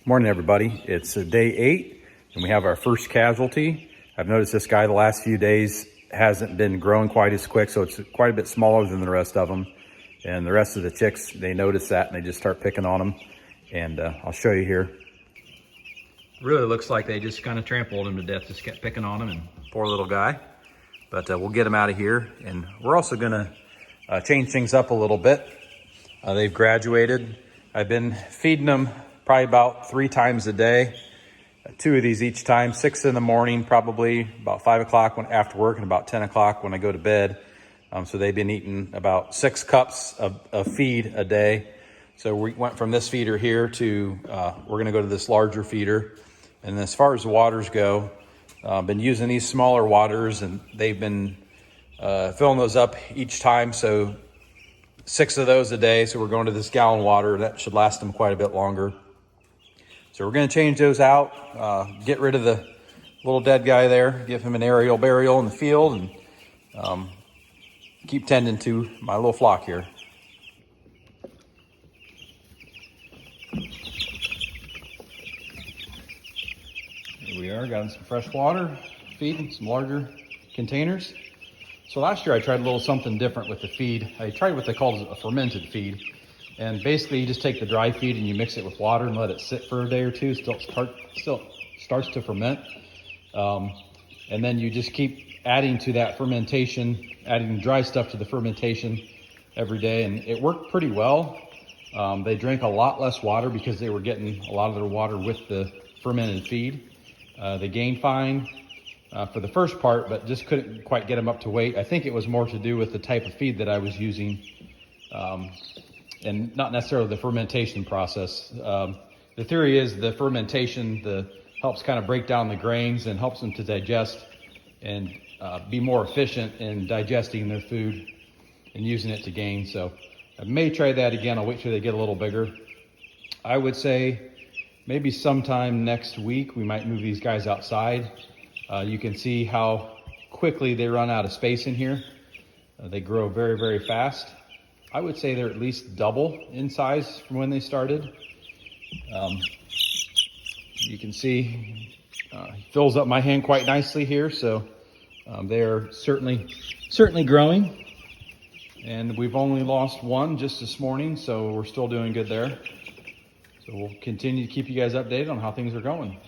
Morning, everybody. It's day 8, and we have our first casualty. I've noticed this guy the last few days hasn't been growing quite as quick, so it's quite a bit smaller than the rest of them. And the rest of the chicks, they notice that, and they just start picking on them. And I'll show you here. Really looks like they just kind of trampled him to death, just kept picking on him, and poor little guy. But we'll get him out of here. And we're also gonna change things up a little bit. They've graduated. I've been feeding them probably about 3 times a day, 2 of these each time, 6 in the morning, probably about 5 o'clock after work, and about 10 o'clock when I go to bed. So they've been eating about 6 cups of feed a day. So we went from this feeder here to, we're gonna go to this larger feeder. And as far as the waters go, been using these smaller waters, and they've been filling those up each time. So 6 of those a day. So we're going to this gallon water. That should last them quite a bit longer. So we're going to change those out, get rid of the little dead guy there, give him an aerial burial in the field, and keep tending to my little flock here. Here we are, got some fresh water, feeding some larger containers. So last year I tried a little something different with the feed. I tried what they call a fermented feed. And basically you just take the dry feed and you mix it with water and let it sit for a day or two, still starts to ferment. And then you just keep adding to that fermentation, adding dry stuff to the fermentation every day. And it worked pretty well. They drank a lot less water because they were getting a lot of their water with the fermented feed. They gained fine for the first part, but just couldn't quite get them up to weight. I think it was more to do with the type of feed that I was using. And not necessarily the fermentation process. The theory is the fermentation helps kind of break down the grains and helps them to digest and be more efficient in digesting their food and using it to gain. So I may try that again. I'll wait till they get a little bigger. I would say maybe sometime next week we might move these guys outside. You can see how quickly they run out of space in here. They grow very, very fast. I would say they're at least double in size from when they started. You can see he fills up my hand quite nicely here, so they are certainly growing. And we've only lost one just this morning, so we're still doing good there. So we'll continue to keep you guys updated on how things are going.